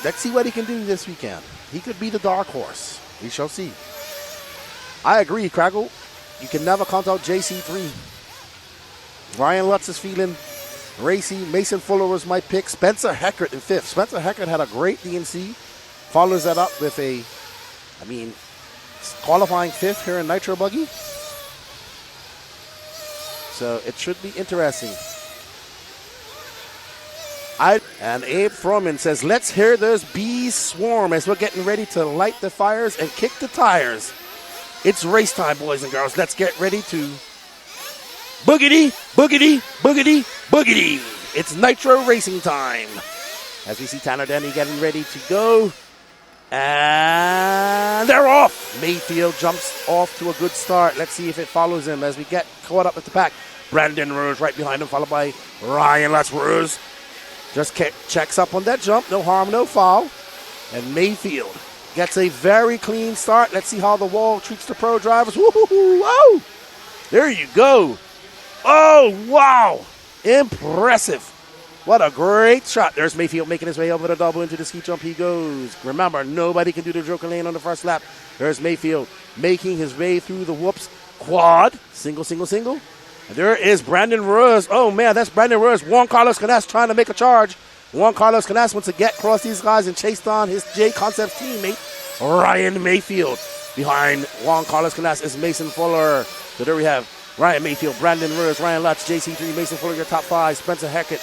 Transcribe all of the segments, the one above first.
let's see what he can do this weekend. He could be the dark horse. We shall see. I agree, Craggle. You can never count out JC3. Ryan Lutz is feeling racy. Mason Fuller was my pick. Spencer Heckert in 5th. Spencer Heckert had a great DNC. Follows that up with qualifying 5th here in Nitro Buggy. So it should be interesting. And Abe Froman says, let's hear those bees swarm as we're getting ready to light the fires and kick the tires. It's race time, boys and girls. Let's get ready to boogity, boogity, boogity, boogity. It's Nitro racing time. As we see Tanner Denny getting ready to go. And they're off. Mayfield jumps off to a good start. Let's see if it follows him as we get caught up with the pack. Brandon Rose right behind him, followed by Ryan Lutz. Rose just checks up on that jump. No harm, no foul. And Mayfield gets a very clean start. Let's see how the wall treats the pro drivers. Woo-hoo-hoo. Whoa! There you go. Oh, wow. Impressive. What a great shot. There's Mayfield making his way over the double into the ski jump. He goes. Remember, nobody can do the Joker lane on the first lap. There's Mayfield making his way through the whoops. Quad. Single, single, single. And there is Brandon Ruiz. Oh, man, that's Brandon Ruiz. Juan Carlos Canas trying to make a charge. Juan Carlos Canas wants to get across these guys and chase down his J-Concepts teammate, Ryan Mayfield. Behind Juan Carlos Canas is Mason Fuller. So there we have Ryan Mayfield, Brandon Ruiz, Ryan Lutz, JC3, Mason Fuller, your top 5. Spencer Heckert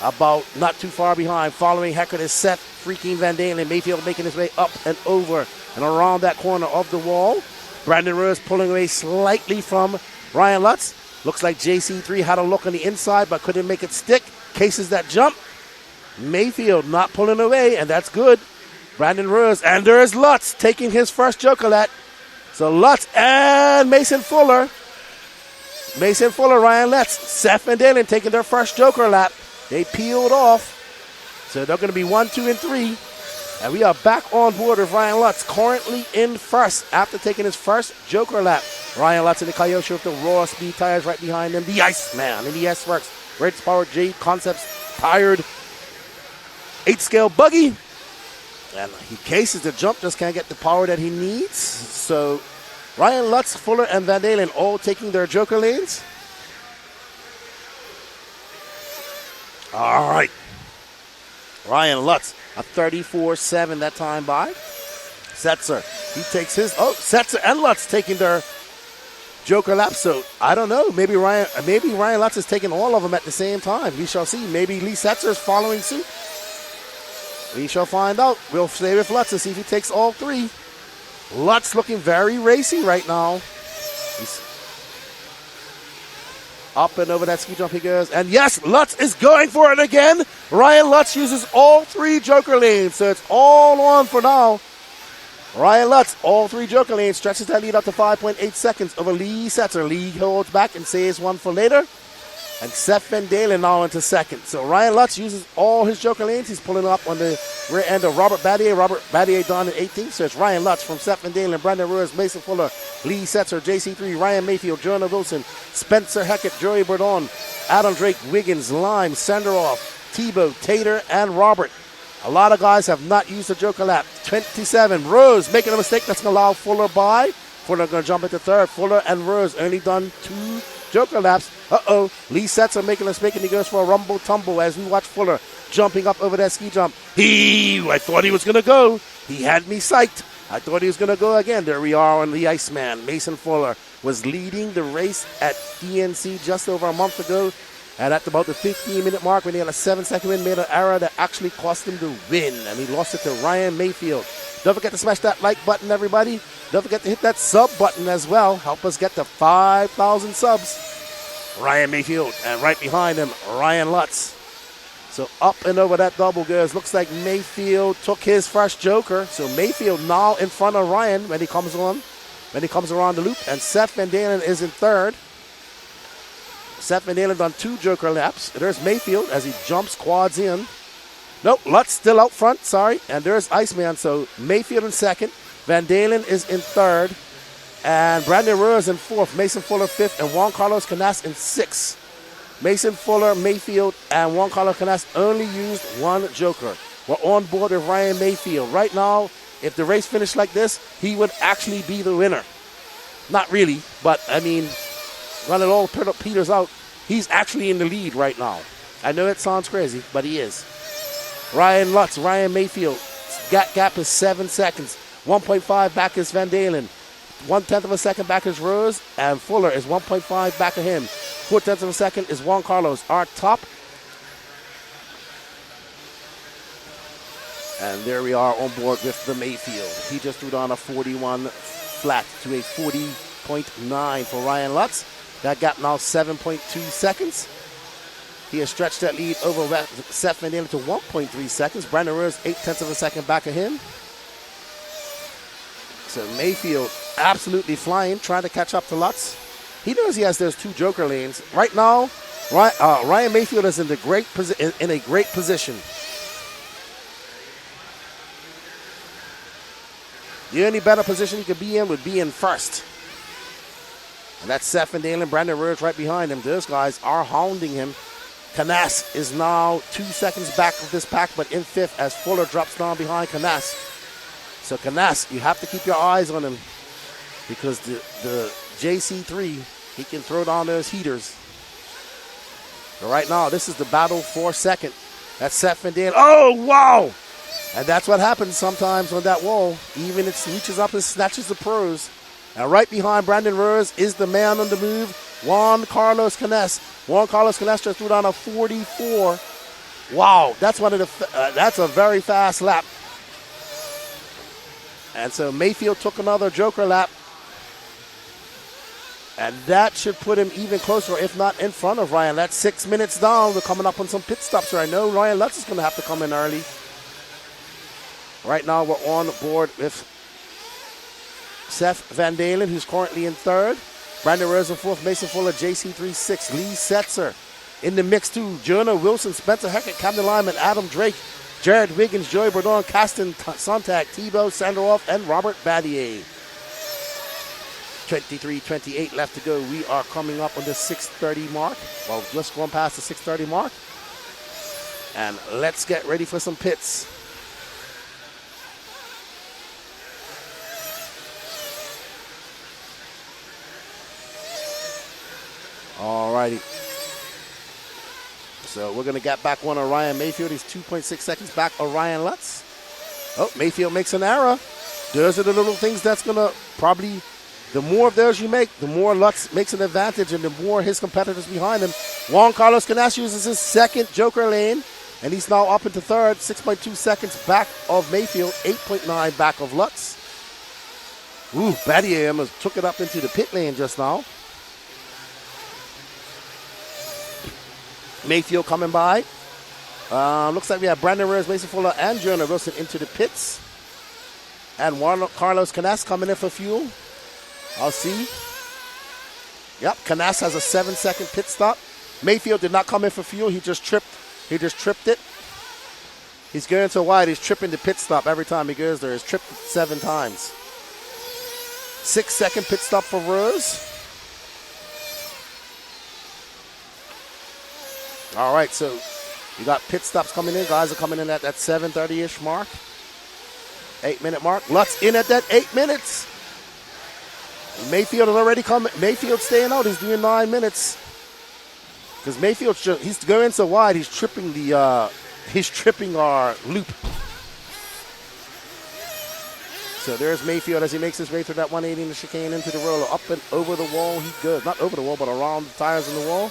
about not too far behind. Following Heckert is Seth freaking Van Dalen. Mayfield making his way up and over and around that corner of the wall. Brandon Ruiz pulling away slightly from Ryan Lutz. Looks like JC3 had a look on the inside but couldn't make it stick. Cases that jump. Mayfield not pulling away, and that's good. Brandon Ruiz, and there is Lutz taking his first Joker lap. So Lutz and Mason Fuller. Mason Fuller, Ryan Lutz, Seth and Dalen taking their first Joker lap. They peeled off. So they're going to be 1, 2, and 3. And we are back on board with Ryan Lutz, currently in first after taking his first Joker lap. Ryan Lutz in the Kyosho with the raw speed tires right behind him. The Iceman in the S-Works. Rates Power J Concepts tired 8-scale buggy. And he cases the jump, just can't get the power that he needs. So Ryan Lutz, Fuller, and Van Dalen all taking their Joker lanes. All right. Ryan Lutz, a 34.7 that time by. Setzer, he takes his, Setzer and Lutz taking their Joker lap. So I don't know, maybe Ryan Lutz is taking all of them at the same time. We shall see. Maybe Lee Setzer is following suit. We shall find out. We'll stay with Lutz and see if he takes all 3. Lutz looking very racy right now. He's up and over that ski jump he goes. And yes, Lutz is going for it again. Ryan Lutz uses all 3 Joker lanes. So it's all on for now. Ryan Lutz, all 3 Joker lanes, stretches that lead up to 5.8 seconds over Lee Setzer. Lee holds back and saves one for later. And Seth Van Dalen now into second. So Ryan Lutz uses all his Joker lanes. He's pulling up on the rear end of Robert Battier. Robert Battier done in 18th. So it's Ryan Lutz from Seth Van Dalen, Brandon Ruiz, Mason Fuller, Lee Setzer, JC3, Ryan Mayfield, Jonah Wilson, Spencer Heckert, Joey Bourdon, Adam Drake, Wiggins, Lime, Senderoff, Tebow, Tater, and Robert. A lot of guys have not used the Joker lap. 27. Rose making a mistake. That's going to allow Fuller by. Fuller going to jump into third. Fuller and Rose only done 2 Joker laps. Lee Setzer making a mistake and he goes for a rumble tumble as we watch Fuller jumping up over that ski jump. I thought he was going to go. He had me psyched. I thought he was going to go again. There we are on the Iceman. Mason Fuller was leading the race at DNC just over a month ago. And at about the 15-minute mark, when he had a 7-second win, made an error that actually cost him the win. And he lost it to Ryan Mayfield. Don't forget to smash that like button, everybody. Don't forget to hit that sub button as well. Help us get to 5,000 subs. Ryan Mayfield, and right behind him, Ryan Lutz. So up and over that double goes. Looks like Mayfield took his first Joker. So Mayfield now in front of Ryan when he comes around the loop. And Seth Van Dalen is in third. Seth Van Dalen done 2 Joker laps. There's Mayfield as he jumps, quads in. Nope, Lutz still out front, sorry. And there's Iceman, so Mayfield in second. Van Dalen is in third. And Brandon Ruiz in fourth. Mason Fuller fifth. And Juan Carlos Canas in sixth. Mason Fuller, Mayfield, and Juan Carlos Canas only used 1 Joker. we're on board with Ryan Mayfield. Right now, if the race finished like this, he would actually be the winner. Not really, but I mean, run it all peters out. He's actually in the lead right now. I know it sounds crazy, but he is. Ryan Lutz, Ryan Mayfield, gap is 7 seconds. 1.5 back is Van Dalen. 1/10 of a second back is Rose, and Fuller is 1.5 back of him. 4/10 of a second is Juan Carlos, our top. And there we are on board with the Mayfield. He just threw down a 41 flat to a 40.9 for Ryan Lutz. That gap now 7.2 seconds. He has stretched that lead over Seth Van Dalen to 1.3 seconds. Brandon Rose, 0.8 of a second back of him. So Mayfield absolutely flying, trying to catch up to Lutz. He knows he has those 2 joker lanes. Right now, Ryan Mayfield is in a great position. The only better position he could be in would be in first. And that's Seth Van Dalen, Brandon Rose right behind him. Those guys are hounding him. Canas is now 2 seconds back of this pack, but in 5th as Fuller drops down behind Canas. So Canas, you have to keep your eyes on him because the JC3, he can throw down those heaters. But right now, this is the battle for second. That's Seth Van Dalen. Oh, wow! And that's what happens sometimes on that wall. Even it reaches up and snatches the pros. And right behind Brandon Rose is the man on the move, Juan Carlos Canas. Juan Carlos Canas just threw down a 44. Wow, that's that's a very fast lap. And so Mayfield took another joker lap. And that should put him even closer, if not in front of Ryan. That's 6 minutes down. We're coming up on some pit stops here. I know Ryan Lutz is going to have to come in early. Right now we're on board with Seth Van Dalen, who's currently in 3rd. Brandon Rose in 4th. Mason Fuller, JC3 6th. Lee Setzer in the mix too. Jonah Wilson, Spencer Heckett, Camden Lyman, Adam Drake, Jared Wiggins, Joey Bourdon, Caston Sontag, Tebow Sanderoff, and Robert Battier. 23:28 left to go. We are coming up on the 6:30 mark. Well, just going past the 6:30 mark. And let's get ready for some pits. All righty. So we're going to get back one on Ryan Mayfield. He's 2.6 seconds back on Ryan Lutz. Oh, Mayfield makes an error. Those are the little things that's going to probably, the more of those you make, the more Lutz makes an advantage and the more his competitors behind him. Juan Carlos Canas uses his 2nd joker lane, and he's now up into 3rd, 6.2 seconds back of Mayfield, 8.9 back of Lutz. Ooh, Battier almost took it up into the pit lane just now. Mayfield coming by. Looks like we have Brandon Rose, Mason Fuller, and Jonah Wilson into the pits. And Juan Carlos Canas coming in for fuel. I'll see. Yep, Canas has a 7-second pit stop. Mayfield did not come in for fuel. He just tripped it. He's going so wide, he's tripping the pit stop every time he goes there. He's tripped 7 times. 6-second pit stop for Rose. All right, so you got pit stops coming in. Guys are coming in at that 7:30-ish mark. 8-minute mark. Lutz in at that 8 minutes. Mayfield has already come. Mayfield staying out. He's doing 9 minutes. Because Mayfield's just, he's going so wide, he's tripping our loop. So there's Mayfield as he makes his way through that 180 in the chicane into the roller. Up and over the wall he goes. Not over the wall, but around the tires in the wall.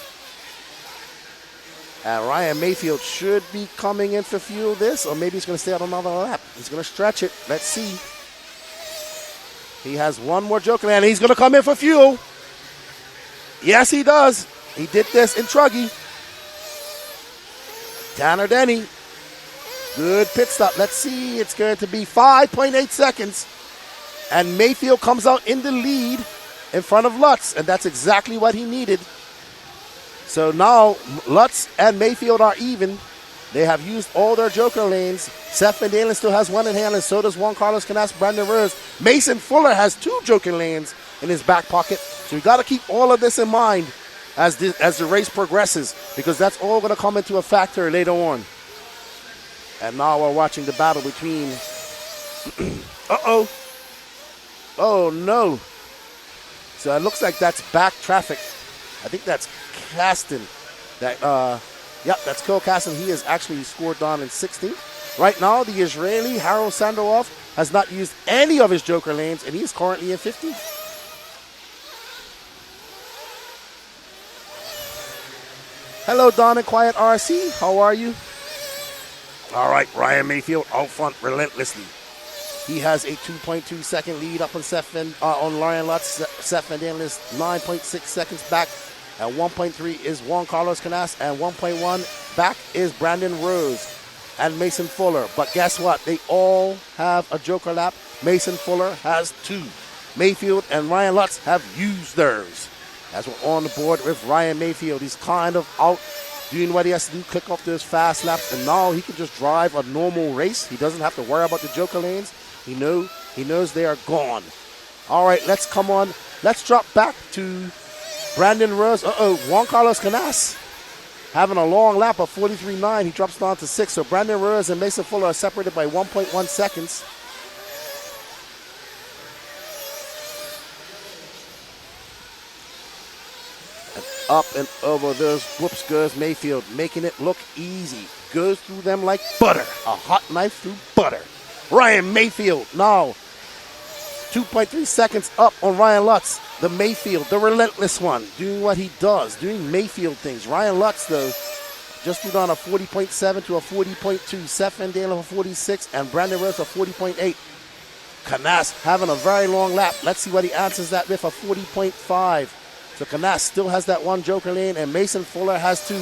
And Ryan Mayfield should be coming in for fuel this, or maybe he's going to stay out another lap. He's going to stretch it. Let's see. He has one more joker and he's going to come in for fuel. Yes, he does. He did this in Truggy. Tanner Denny. Good pit stop. Let's see. It's going to be 5.8 seconds. And Mayfield comes out in the lead in front of Lutz, and that's exactly what he needed. So now Lutz and Mayfield are even. They have used all their joker lanes. Seth Van Dalen still has one in hand, and so does Juan Carlos Canas, Brandon Rose. Mason Fuller has 2 joker lanes in his back pocket. So you got to keep all of this in mind as the race progresses, because that's all going to come into a factor later on. And now we're watching the battle between... Uh-oh. Oh, no. So it looks like that's back traffic. I think that's Kasten. That's Cole Kasten. He has actually scored down in 16th. Right now, the Israeli, Harold Sandoff, has not used any of his joker lanes, and he's currently in 15th. Hello, Don and Quiet RC. How are you? All right, Ryan Mayfield out front relentlessly. He has a 2.2 second lead up on Ryan Lutz. Seth Van Dalen is 9.6 seconds back. At 1.3 is Juan Carlos Canas, and 1.1 back is Brandon Rose and Mason Fuller. But guess what? They all have a joker lap. Mason Fuller has 2. Mayfield and Ryan Lutz have used theirs. As we're on the board with Ryan Mayfield, he's kind of out doing what he has to do, click off those fast laps, and now he can just drive a normal race. He doesn't have to worry about the joker lanes. He knows they are gone. All right, let's come on. Let's drop back to Brandon Rose. Juan Carlos Canas having a long lap of 43.9. He drops down to 6. So Brandon Rose and Mason Fuller are separated by 1.1 seconds. And up and over those whoops goes Mayfield, making it look easy. Goes through them like butter. A hot knife through butter. Ryan Mayfield now 2.3 seconds up on Ryan Lutz. The Mayfield, the relentless one, doing what he does, doing Mayfield things. Ryan Lutz, though, just threw down a 40.7 to a 40.2. Seth Van Dalen a 46 and Brandon Rose a 40.8. Canas having a very long lap. Let's see what he answers that with, a 40.5. So Canas still has that one joker lane, and Mason Fuller has 2.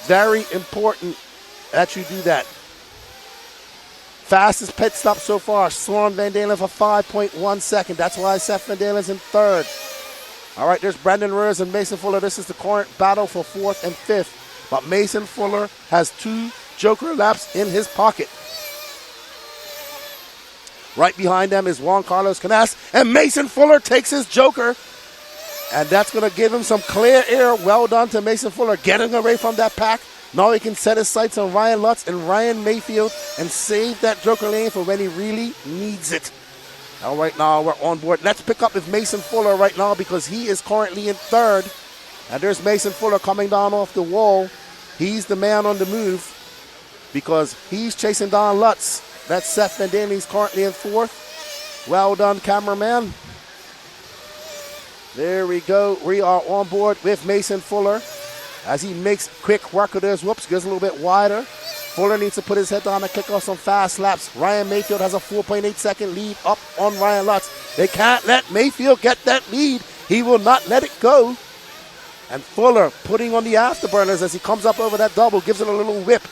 Very important that you do that. Fastest pit stop so far, Soren Van Dalen for 5.1 seconds. That's why Seth Van Dalen's in 3rd. All right, there's Brandon Rose and Mason Fuller. This is the current battle for 4th and 5th. But Mason Fuller has 2 joker laps in his pocket. Right behind them is Juan Carlos Canas, and Mason Fuller takes his joker. And that's going to give him some clear air. Well done to Mason Fuller, getting away from that pack. Now he can set his sights on Ryan Lutz and Ryan Mayfield and save that joker lane for when he really needs it. All right, now we're on board. Let's pick up with Mason Fuller right now because he is currently in 3rd. And there's Mason Fuller coming down off the wall. He's the man on the move because he's chasing down Lutz. That's Seth Van Dalen. He's currently in 4th. Well done, cameraman. There we go. We are on board with Mason Fuller as he makes quick work of those whoops, goes a little bit wider. Fuller needs to put his head down and kick off some fast laps. Ryan Mayfield has a 4.8 second lead up on Ryan Lutz. They can't let Mayfield get that lead. He will not let it go. And Fuller putting on the afterburners as he comes up over that double, gives it a little whip.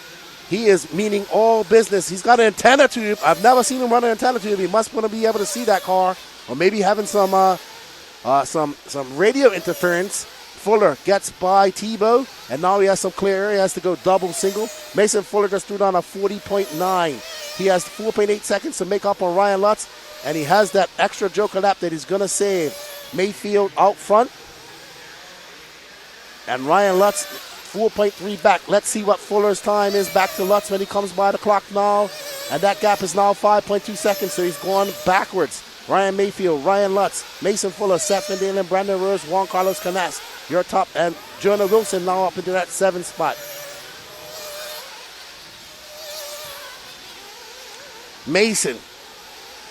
He is meaning all business. He's got an antenna tube. I've never seen him run an antenna tube. He must want to be able to see that car, or maybe having some radio interference. Fuller gets by Tebow, and now he has some clear area. He has to go double, single. Mason Fuller just threw down a 40.9. He has 4.8 seconds to make up on Ryan Lutz, and he has that extra joker lap that he's going to save. Mayfield out front, and Ryan Lutz 4.3 back. Let's see what Fuller's time is back to Lutz when he comes by the clock now, and that gap is now 5.2 seconds, so he's going backwards. Ryan Mayfield, Ryan Lutz, Mason Fuller, Seth Van Dalen, Brandon Rose, Juan Carlos Canas. Your top, and Jonah Wilson now up into that 7th spot. Mason,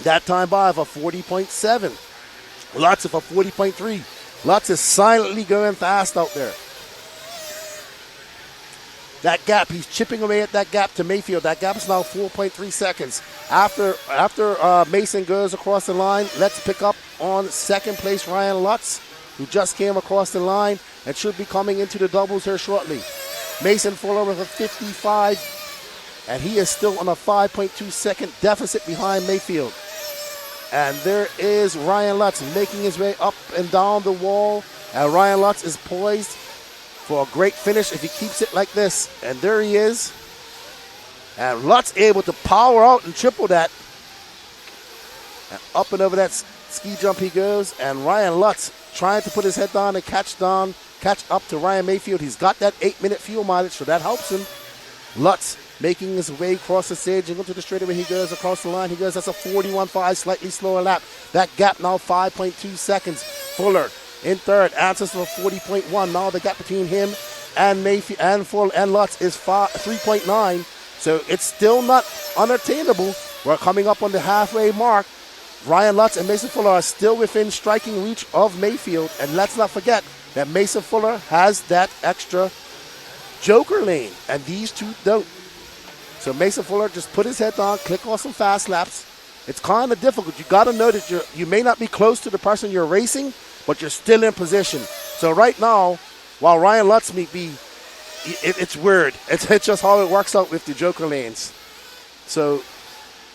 that time by of a 40.7. Lutz of a 40.3. Lutz is silently going fast out there. That gap, he's chipping away at that gap to Mayfield. That gap is now 4.3 seconds. After Mason goes across the line, let's pick up on 2nd place Ryan Lutz, who just came across the line and should be coming into the doubles here shortly. Mason Fuller with a 55, and he is still on a 5.2 second deficit behind Mayfield. And there is Ryan Lutz making his way up and down the wall, and Ryan Lutz is poised for a great finish if he keeps it like this. And there he is. And Lutz able to power out and triple that. And up and over that ski jump he goes. And Ryan Lutz trying to put his head down and catch up to Ryan Mayfield. He's got that 8-minute fuel mileage, so that helps him. Lutz making his way across the stage and into the straightaway. He goes across the line. He goes, that's a 41.5, slightly slower lap. That gap now 5.2 seconds. Fuller in third, answers for 40.1. Now the gap between him and Mayfield and Lutz is 3.9. So it's still not unattainable. We're coming up on the halfway mark. Ryan Lutz and Mason Fuller are still within striking reach of Mayfield. And let's not forget that Mason Fuller has that extra joker lane, and these two don't. So Mason Fuller just put his head down, click on some fast laps. It's kind of difficult. You got to know that you may not be close to the person you're racing, but you're still in position. So right now, while Ryan Lutz may be, it's weird. It's just how it works out with the joker lanes. So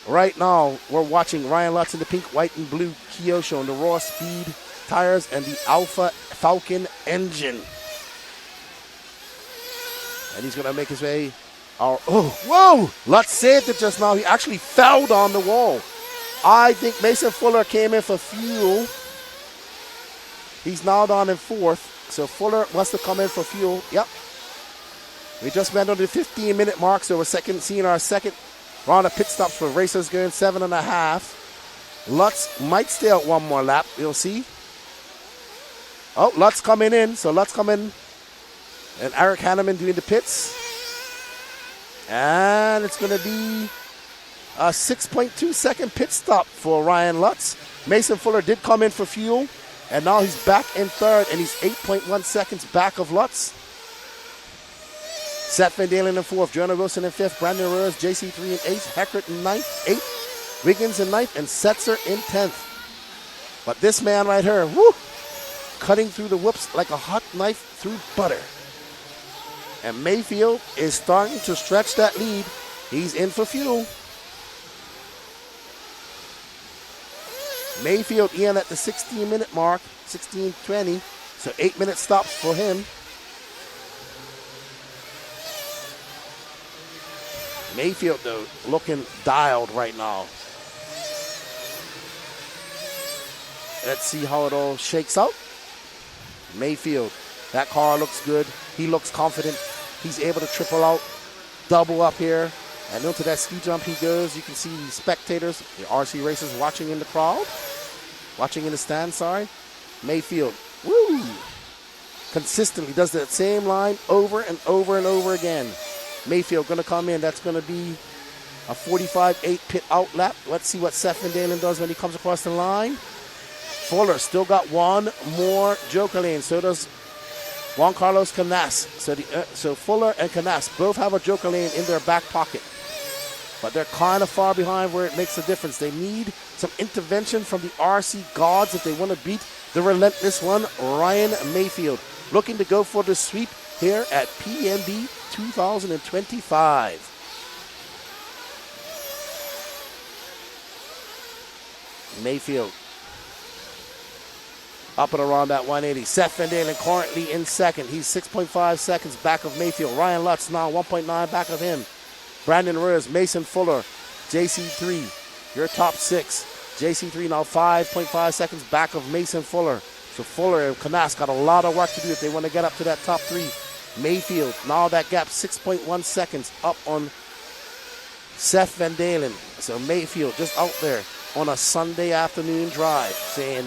right now, we're watching Ryan Lutz in the pink, white, and blue Kyosho on the raw speed tires and the Alpha Falcon engine. And he's going to make his way. Whoa! Lutz saved it just now. He actually fell down the wall. I think Mason Fuller came in for fuel. He's now down in fourth. So Fuller must have come in for fuel. Yep. We just went on the 15-minute mark, so we're seeing our second round of pit stops for racers going 7.5. Lutz might stay out one more lap. We'll see. Oh, Lutz coming in. So Lutz coming. And Eric Hanneman doing the pits. And it's going to be a 6.2 second pit stop for Ryan Lutz. Mason Fuller did come in for fuel. And now he's back in third, and he's 8.1 seconds back of Lutz. Seth Van Dalen in fourth, Jonah Wilson in fifth, Brandon Rose, JC3 in eighth, Heckert in ninth, eighth, Wiggins in ninth, and Setzer in 10th. But this man right here, woo, cutting through the whoops like a hot knife through butter. And Mayfield is starting to stretch that lead. He's in for fuel. Mayfield in at the 16-minute mark, 16:20. So 8-minute stops for him. Mayfield, though, looking dialed right now. Let's see how it all shakes out. Mayfield, that car looks good. He looks confident. He's able to triple out, double up here, and into that ski jump he goes. You can see the spectators, the RC racers watching in the crowd, watching in the stand, sorry. Mayfield, woo! Consistently does that same line over and over and over again. Mayfield going to come in. That's going to be a 45.8 pit out lap. Let's see what Seth Van Dalen does when he comes across the line. Fuller still got one more joker lane. So does Juan Carlos Canas. So Fuller and Canas both have a joker lane in their back pocket. But they're kind of far behind where it makes a difference. They need some intervention from the RC gods if they want to beat the relentless one, Ryan Mayfield. Looking to go for the sweep here at PMB 2025. Mayfield up and around that 180. Seth Van Dalen currently in second. He's 6.5 seconds back of Mayfield. Ryan Lutz now 1.9 back of him. Brandon Reyes, Mason Fuller, JC3, your top six. JC3 now 5.5 seconds back of Mason Fuller. So Fuller and Canas got a lot of work to do if they want to get up to that top three. Mayfield, now that gap 6.1 seconds up on Seth Van Dalen. So Mayfield just out there on a Sunday afternoon drive saying,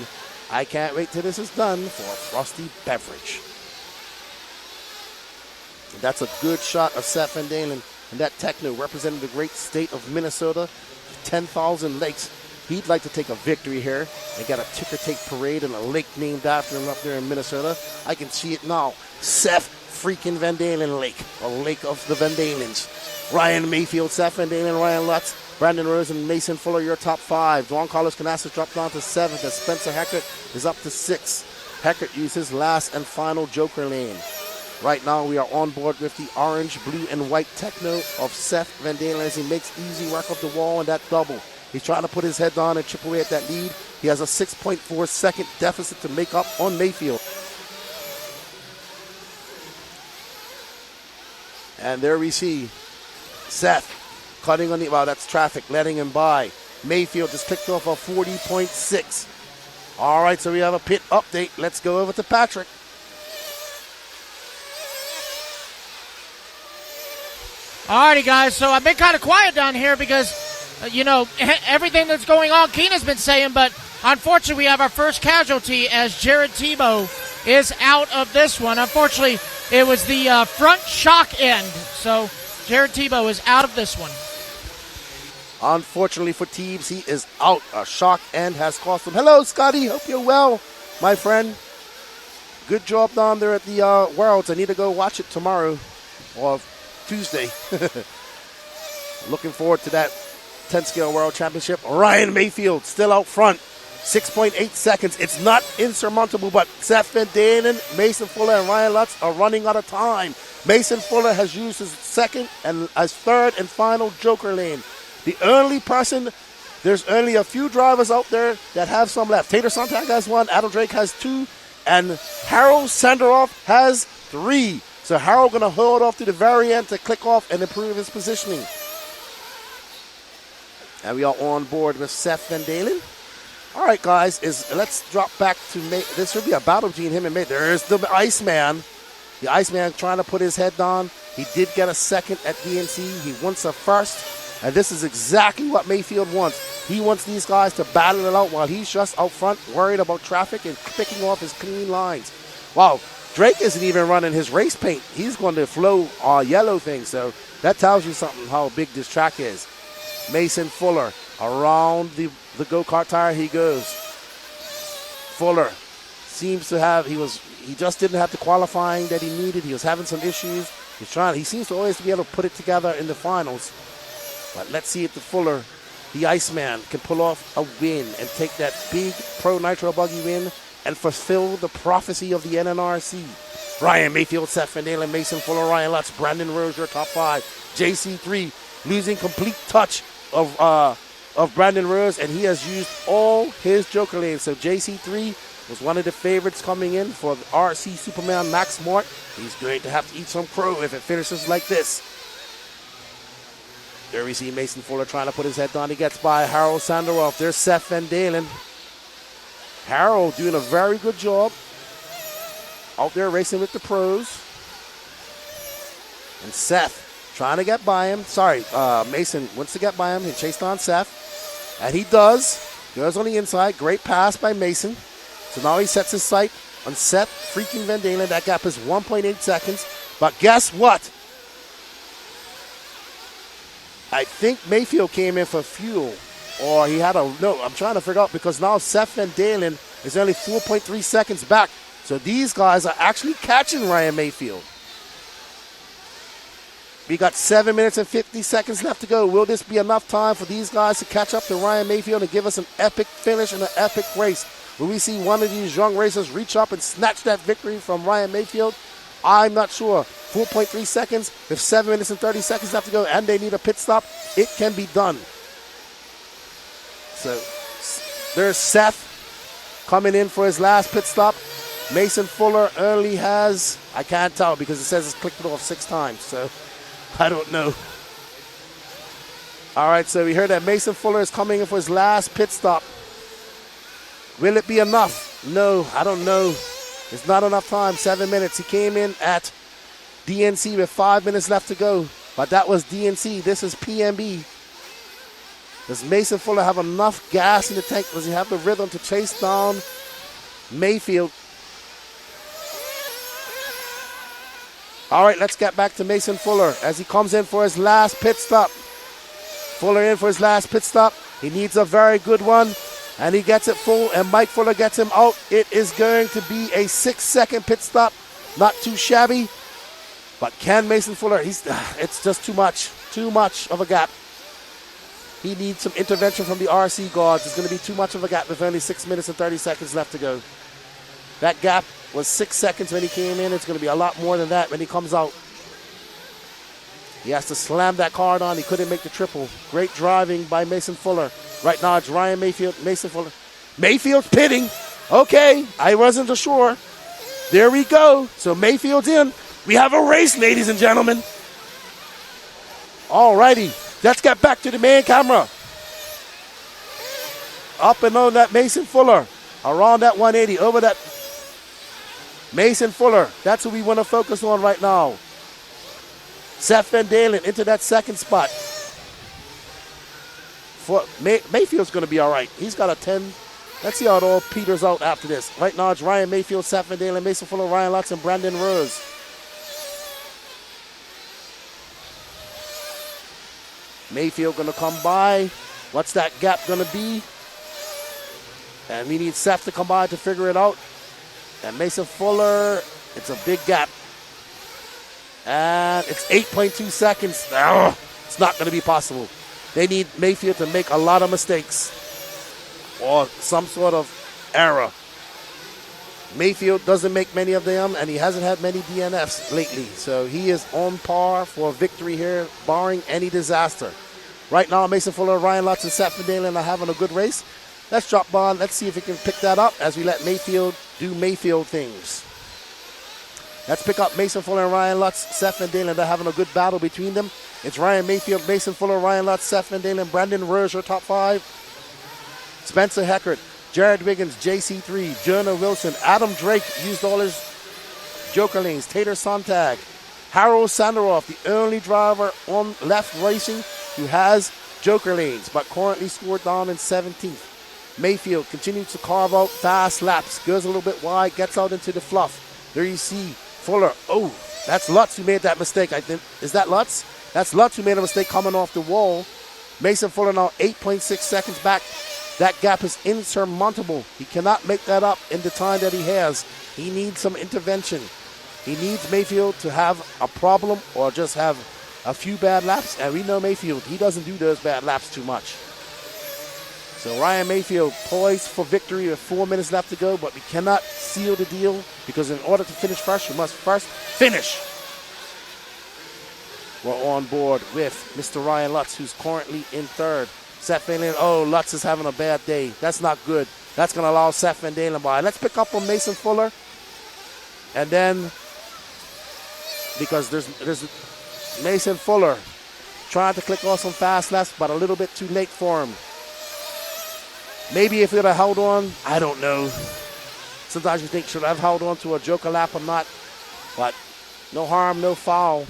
I can't wait till this is done for a frosty beverage. And that's a good shot of Seth Van Dalen and that techno representing the great state of Minnesota, 10,000 lakes. He'd like to take a victory here and get a ticker tape parade and a lake named after him up there in Minnesota. I can see it now. Seth freaking Van Dalen Lake, a lake of the Van Dalens. Ryan Mayfield, Seth Van Dalen, Ryan Lutz, Brandon Rose, and Mason Fuller, your top five. Juan Carlos Canas dropped down to seventh, and Spencer Heckert is up to sixth. Heckert used his last and final joker lane. Right now, we are on board with the orange, blue, and white techno of Seth Van Dalen as he makes easy work of the wall and that double. He's trying to put his head down and chip away at that lead. He has a 6.4 second deficit to make up on Mayfield. And there we see Seth cutting on the, well, that's traffic, letting him by. Mayfield just clicked off a 40.6. All right, so we have a pit update. Let's go over to Patrick. Alrighty, guys. So I've been kind of quiet down here because, everything that's going on, Keenan's been saying, but unfortunately we have our first casualty as Jared Tebow is out of this one. Unfortunately, it was the front shock end. So Jared Tebow is out of this one. Unfortunately for Teebs, he is out. A shock end has cost him. Hello, Scotty. Hope you're well, my friend. Good job down there at the Worlds. I need to go watch it tomorrow or Tuesday. Looking forward to that 10-scale World Championship. Ryan Mayfield still out front. 6.8 seconds. It's not insurmountable, but Seth Van Dalen, Mason Fuller, and Ryan Lutz are running out of time. Mason Fuller has used his second and his third and final Joker lane. The only person, there's only a few drivers out there that have some left. Tater Sontag has one, Adam Drake has two, and Harold Sanderoff has three. So Harold going to hold off to the very end to click off and improve his positioning. And we are on board with Seth Van Dalen. All right, guys, let's drop back to this will be a battle between him and May. There's the Iceman. The Iceman trying to put his head down. He did get a second at DNC. He wants a first. And this is exactly what Mayfield wants. He wants these guys to battle it out while he's just out front worried about traffic and picking off his clean lines. Wow, Drake isn't even running his race paint. He's going to flow yellow thing. So that tells you something how big this track is. Mason Fuller around the go-kart tire he goes. Fuller seems to have, he just didn't have the qualifying that he needed. He was having some issues. He seems to always be able to put it together in the finals. But let's see if the Fuller, the Iceman, can pull off a win and take that big Pro Nitro Buggy win and fulfill the prophecy of the NNRC. Ryan Mayfield, Seth Van Dalen, Mason Fuller, Ryan Lutz, Brandon Rose, your top five. JC3 losing complete touch of Brandon Rose, and he has used all his Joker lanes. So JC3 was one of the favorites coming in for the RC Superman Max Mort. He's going to have to eat some crow if it finishes like this. There we see Mason Fuller trying to put his head down. He gets by Harold Sanderoff. There's Seth Van Dalen. Harold doing a very good job out there racing with the pros. And Seth trying to get by him. Mason wants to get by him and chase down Seth. And he does. Goes on the inside. Great pass by Mason. So now he sets his sight on Seth freaking Van Dalen. That gap is 1.8 seconds. But guess what? I think Mayfield came in for fuel, or he had I'm trying to figure out because now Seth Van Dalen is only 4.3 seconds back. So these guys are actually catching Ryan Mayfield. We got 7 minutes and 50 seconds left to go. Will this be enough time for these guys to catch up to Ryan Mayfield and give us an epic finish and an epic race? Will we see one of these young racers reach up and snatch that victory from Ryan Mayfield? I'm not sure. 4.3 seconds with 7 minutes and 30 seconds left to go, and they need a pit stop. It can be done. So there's Seth coming in for his last pit stop. Mason Fuller only has, I can't tell because it says it's clicked it off 6 times, so I don't know. All right, so we heard that Mason Fuller is coming in for his last pit stop. Will it be enough? No, I don't know. It's not enough time, 7 minutes. He came in at DNC with 5 minutes left to go. But that was DNC. This is PMB. Does Mason Fuller have enough gas in the tank? Does he have the rhythm to chase down Mayfield? All right, let's get back to Mason Fuller as he comes in for his last pit stop. Fuller in for his last pit stop. He needs a very good one. And he gets it full, and Mike Fuller gets him out. It is going to be a 6-second pit stop. Not too shabby. But can Mason Fuller, it's just too much of a gap. He needs some intervention from the RC guards. It's going to be too much of a gap with only 6 minutes and 30 seconds left to go. That gap was 6 seconds when he came in. It's going to be a lot more than that when he comes out. He has to slam that car on. He couldn't make the triple. Great driving by Mason Fuller. Right now it's Ryan Mayfield, Mason Fuller. Mayfield's pitting. Okay, I wasn't sure. There we go. So Mayfield's in. We have a race, ladies and gentlemen. All righty. Let's get back to the main camera. Up and on that Mason Fuller. Around that 180. Over that Mason Fuller. That's who we want to focus on right now. Seth Van Dalen into that second spot. Mayfield's going to be all right. He's got a 10. Let's see how it all peters out after this. Right now, it's Ryan Mayfield, Seth Van Dalen, Mason Fuller, Ryan Lutz, and Brandon Rose. Mayfield going to come by. What's that gap going to be? And we need Seth to come by to figure it out. And Mason Fuller, it's a big gap. And it's 8.2 seconds. Oh, it's not going to be possible. They need Mayfield to make a lot of mistakes or some sort of error. Mayfield doesn't make many of them, and he hasn't had many DNFs lately. So he is on par for a victory here, barring any disaster. Right now, Mason Fuller, Ryan Lutz, and Seth Van Dalen are having a good race. Let's drop by. Let's see if we can pick that up as we let Mayfield do Mayfield things. Let's pick up Mason Fuller and Ryan Lutz, Seth Van Dalen. They're having a good battle between them. It's Ryan Mayfield, Mason Fuller, Ryan Lutz, Seth Van Dalen, Brandon Rose, your top 5. Spencer Heckert, Jared Wiggins, JC3, Jonah Wilson, Adam Drake used all his joker lanes, Tater Sontag, Harold Sandaroff, the only driver on left racing who has joker lanes, but currently scored down in 17th. Mayfield continues to carve out fast laps, goes a little bit wide, gets out into the fluff. There you see Fuller. Oh, that's Lutz who made that mistake, I think. Is that Lutz? That's Lutz who made a mistake coming off the wall. Mason Fuller now 8.6 seconds back. That gap is insurmountable. He cannot make that up in the time that he has. He needs some intervention. He needs Mayfield to have a problem or just have a few bad laps. And we know Mayfield, he doesn't do those bad laps too much. So Ryan Mayfield poised for victory with 4 minutes left to go, but we cannot seal the deal because in order to finish first, you must first finish. We're on board with Mr. Ryan Lutz, who's currently in third. Seth Van Dalen, oh, Lutz is having a bad day. That's not good. That's going to allow Seth Van Dalen by. Let's pick up on Mason Fuller. And then, because there's Mason Fuller trying to click off some fast laps, but a little bit too late for him. Maybe if he'd have held on, I don't know. Sometimes you think, should I have held on to a joker lap or not? But no harm, no foul.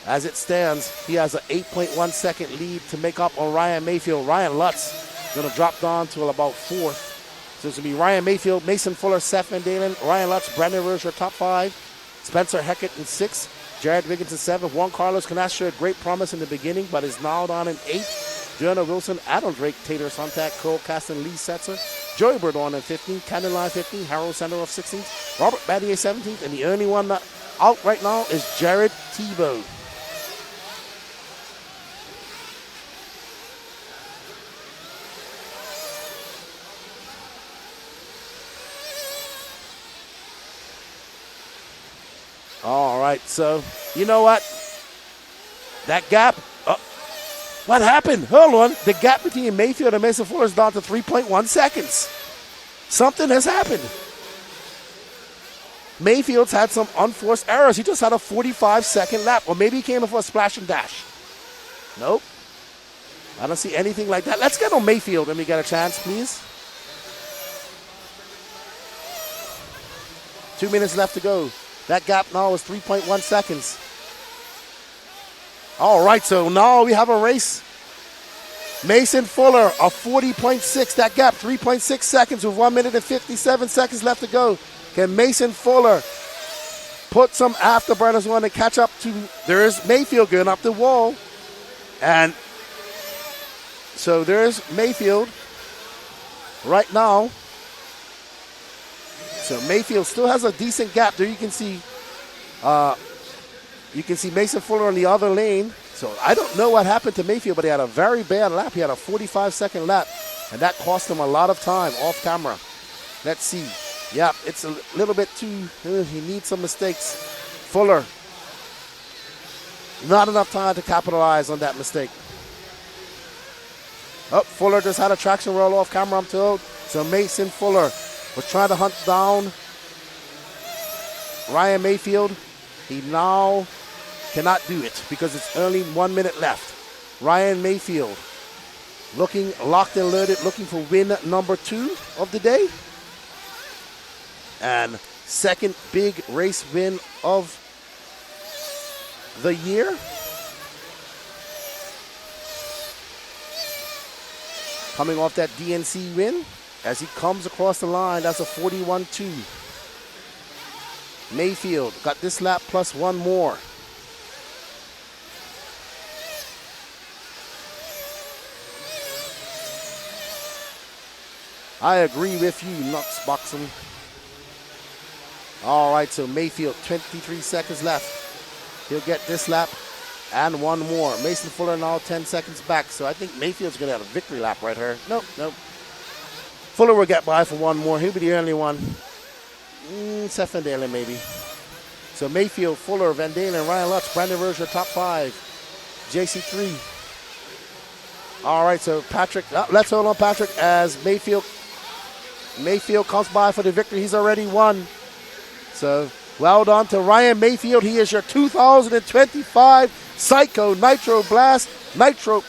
As it stands, he has an 8.1 second lead to make up on Ryan Mayfield. Ryan Lutz going to drop down to about 4th. So it's going to be Ryan Mayfield, Mason Fuller, Seth Van Dalen, Ryan Lutz, Brandon Rose, your top 5. Spencer Heckert in 6th. Jared Wiggins in 7th. Juan Carlos Canast showed great promise in the beginning, but is now down in 8th. Jonah Wilson, Adam Drake, Tater Sontag, Cole Caston, Lee Setzer, Joey Burdon in 15th, Cannon Line 15th, Harold Sandaroff 16th, Robert Battier 17th, and the only one out right now is Jared Tebow. All right, so you know what? That gap. What happened? Hold on. The gap between Mayfield and Mason Fuller is down to 3.1 seconds. Something has happened. Mayfield's had some unforced errors. He just had a 45-second lap, or maybe he came in for a splash and dash. Nope. I don't see anything like that. Let's get on Mayfield when we get a chance, please. 2 minutes left to go. That gap now is 3.1 seconds. All right, so now we have a race. Mason Fuller, a 40.6. That gap, 3.6 seconds with 1 minute and 57 seconds left to go. Can Mason Fuller put some afterburners on and catch up to, there's Mayfield going up the wall. And so there's Mayfield right now. So Mayfield still has a decent gap there. You can see Mason Fuller on the other lane. So I don't know what happened to Mayfield, but he had a very bad lap. He had a 45-second lap, and that cost him a lot of time off camera. Let's see. Yeah, it's a little bit too, he needs some mistakes. Fuller, not enough time to capitalize on that mistake. Oh, Fuller just had a traction roll off camera, I'm told. So Mason Fuller was trying to hunt down Ryan Mayfield. He now cannot do it because it's only 1 minute left. Ryan Mayfield looking locked and loaded, looking for win number 2 of the day. And second big race win of the year. Coming off that DNC win, as he comes across the line, that's a 41-2. Mayfield got this lap plus one more. I agree with you, Nux Boxing. All right, so Mayfield, 23 seconds left. He'll get this lap and one more. Mason Fuller now 10 seconds back, so I think Mayfield's going to have a victory lap right here. Nope. Fuller will get by for one more. He'll be the only one. Seth Van Dalen, maybe. So Mayfield, Fuller, Van Dalen, Ryan Lutz, Brandon Rozier, top 5. JC3. All right, so Patrick, let's hold on Patrick as Mayfield comes by for the victory. He's already won. So well done to Ryan Mayfield. He is your 2025 Psycho Nitro Blast Nitro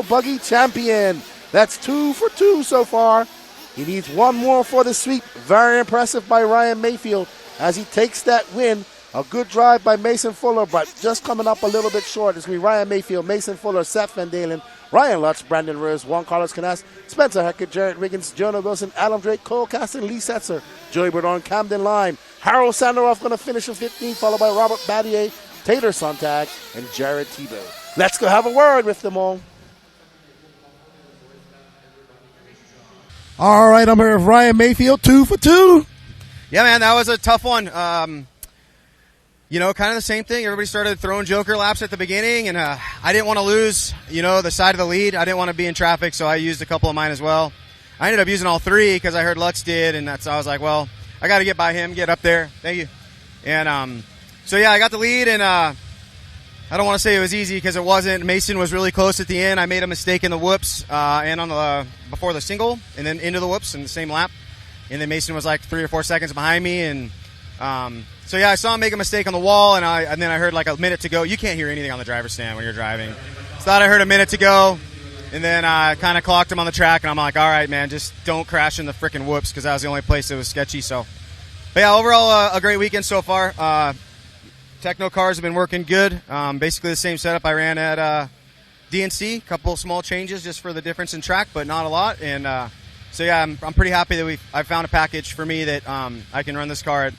Buggy champion. That's 2 for 2 so far. He needs one more for the sweep. Very impressive by Ryan Mayfield as he takes that win. A good drive by Mason Fuller, but just coming up a little bit short. It's going to be Ryan Mayfield, Mason Fuller, Seth Van Dalen, Ryan Lutz, Brandon Rose, Juan Carlos Canas, Spencer Hackett, Jarrett Wiggins, Jonah Wilson, Adam Drake, Cole Caston, Lee Setzer, Joey Burdon, Camden Lime, Harold Sandoff going to finish in 15, followed by Robert Battier, Taylor Sontag, and Jared Tebow. Let's go have a word with them all. All right, I'm here with Ryan Mayfield, 2 for 2. Yeah, man, that was a tough one. Kind of the same thing. Everybody started throwing joker laps at the beginning, and I didn't want to lose, the side of the lead. I didn't want to be in traffic, so I used a couple of mine as well. I ended up using all 3 because I heard Lutz did, and I was like, well, I got to get by him, get up there. Thank you. And I got the lead, and I don't want to say it was easy because it wasn't. Mason was really close at the end. I made a mistake in the whoops and on the before the single, and then into the whoops in the same lap. And then Mason was like 3 or 4 seconds behind me, and I saw him make a mistake on the wall, and then I heard like a minute to go. You can't hear anything on the driver's stand when you're driving. So thought I heard a minute to go, and then I kind of clocked him on the track, and I'm like, all right, man, just don't crash in the frickin' whoops because that was the only place that was sketchy. So, but yeah, overall a great weekend so far. Techno cars have been working good. Basically the same setup I ran at DNC. A couple small changes just for the difference in track, but not a lot. And I'm pretty happy that I found a package for me that I can run this car at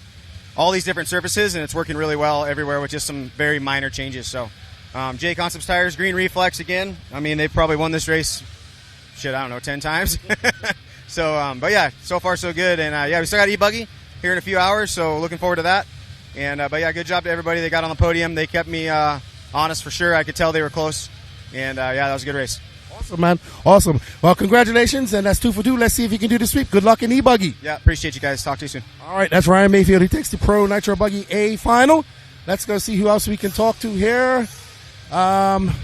all these different surfaces, and it's working really well everywhere with just some very minor changes. So J Concepts tires, green reflex again. I mean, they've probably won this race, 10 times. So, so far so good. And we still got e-buggy here in a few hours, so looking forward to that. And good job to everybody that got on the podium. They kept me honest for sure. I could tell they were close. And that was a good race. Awesome, man. Awesome. Well, congratulations, and that's 2 for 2. Let's see if you can do the sweep. Good luck in e-buggy. Yeah, appreciate you guys. Talk to you soon. All right, that's Ryan Mayfield. He takes the Pro Nitro Buggy A final. Let's go see who else we can talk to here. Brandon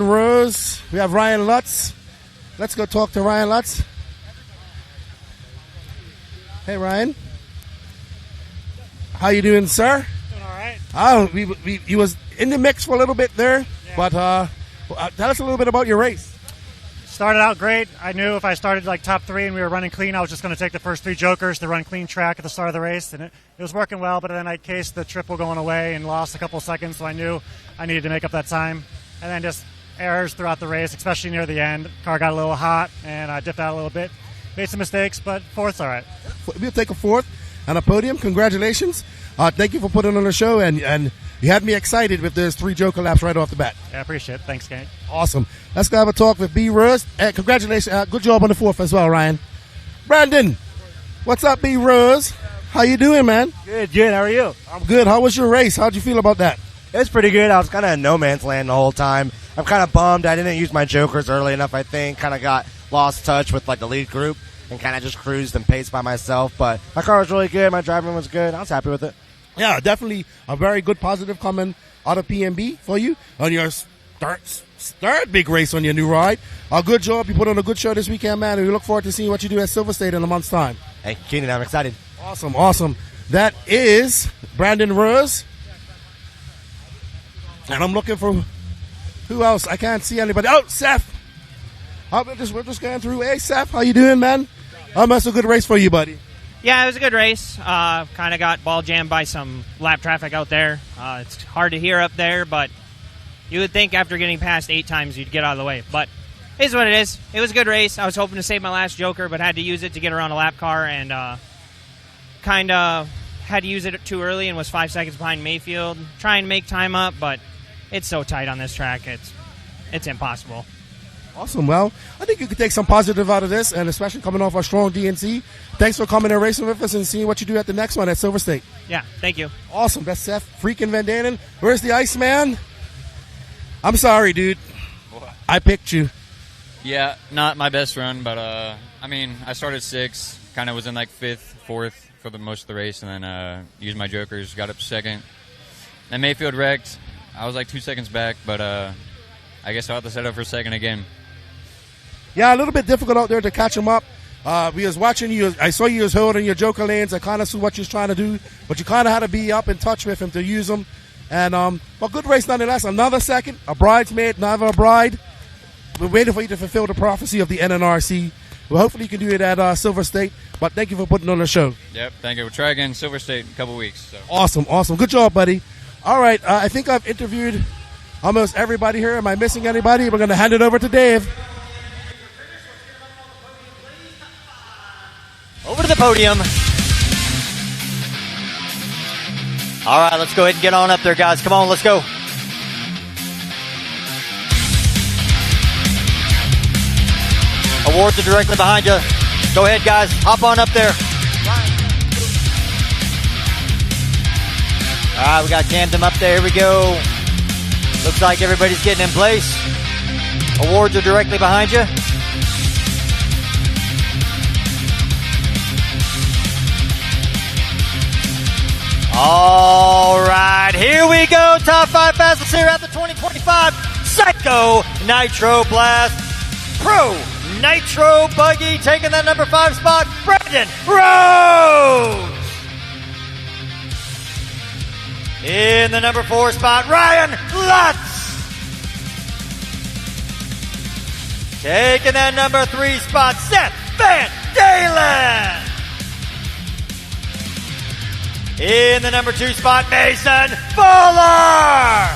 Rose. We have Ryan Lutz. Let's go talk to Ryan Lutz. Hey, Ryan. How you doing, sir? Doing all right. Oh, he was in the mix for a little bit there, but tell us a little bit about your race. Started out great. I knew if I started like top 3 and we were running clean, I was just going to take the first 3 jokers to run clean track at the start of the race, and it was working well. But then I cased the triple going away and lost a couple seconds, so I knew I needed to make up that time. And then just errors throughout the race, especially near the end. Car got a little hot, and I dipped out a little bit. Made some mistakes, but 4th's all right. We'll take a 4th and a podium. Congratulations. Thank you for putting on the show, and you had me excited with those 3 joker laps right off the bat. Yeah, I appreciate it. Thanks, Kate. Awesome. Let's go have a talk with B. Rose. Congratulations. Good job on the 4th as well, Ryan. Brandon, what's up, B. Rose? How you doing, man? Good. How are you? I'm good. How was your race? How'd you feel about that? It's pretty good. I was kind of in no man's land the whole time. I'm kind of bummed I didn't use my jokers early enough, I think. Kind of got lost touch with like the lead group and kind of just cruised and paced by myself. But my car was really good. My driving was good. I was happy with it. Yeah, definitely a very good positive coming out of PMB for you on your third big race on your new ride. A good job. You put on a good show this weekend, man, and we look forward to seeing what you do at Silver State in a month's time. Hey, Keenan, I'm excited. Awesome. That is Brandon Rose. And I'm looking for who else? I can't see anybody. Oh, Seth. We're just going through. Hey, Seth, how you doing, man? That's a good race for you, buddy. Yeah, it was a good race. Kind of got ball jammed by some lap traffic out there. It's hard to hear up there, but you would think after getting past 8 times you'd get out of the way. But it is what it is. It was a good race. I was hoping to save my last joker, but had to use it to get around a lap car, and kind of had to use it too early and was 5 seconds behind Mayfield. Trying to make time up, but it's so tight on this track. It's impossible. Awesome. Well, I think you could take some positive out of this, and especially coming off a strong DNC. Thanks for coming and racing with us and seeing what you do at the next one at Silver State. Yeah, thank you. Awesome. That's Seth freaking Van Dalen. Where's the Iceman? I'm sorry, dude. What? I picked you. Yeah, not my best run, but I mean, I started 6th, kind of was in like 5th, 4th for the most of the race, and then used my jokers, got up to 2nd. Then Mayfield wrecked. I was like 2 seconds back, but I guess I'll have to set up for 2nd again. Yeah, a little bit difficult out there to catch him up. We was watching you. I saw you was holding your joker lanes. I kind of saw what you was trying to do, but you kind of had to be up in touch with him to use them. And but good race nonetheless. Another 2nd, a bridesmaid, never a bride. We're waiting for you to fulfill the prophecy of the NNRC. Well, hopefully you can do it at Silver State. But thank you for putting on the show. Yep, thank you. We'll try again Silver State in a couple weeks. So. Awesome. Good job, buddy. All right, I think I've interviewed almost everybody here. Am I missing anybody? We're going to hand it over to Dave. Over to the podium. All right, let's go ahead and get on up there, guys. Come on, let's go. Awards are directly behind you. Go ahead, guys. Hop on up there. All right, we got Camden up there. Here we go. Looks like everybody's getting in place. Awards are directly behind you. All right, here we go. Top 5 fastest here at the 2025 Pyscho Nitro Blast Pro Nitro Buggy. Taking that number 5 spot, Brandon Rose. In the number 4 spot, Ryan Lutz. Taking that number 3 spot, Seth Van Dalen. In the number 2 spot, Mason Fuller.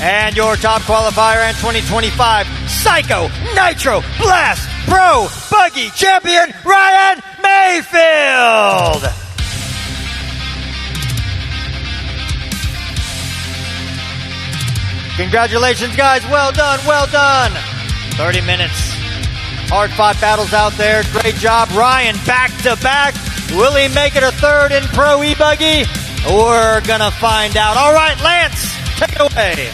And your top qualifier in 2025, Pyscho Nitro Blast Pro Buggy Champion, Ryan Mayfield. Congratulations, guys. Well done, well done. 30 minutes. Hard-fought battles out there. Great job. Ryan, back-to-back. Will he make it a 3rd in Pro E-Buggy? We're going to find out. All right, Lance, take it away.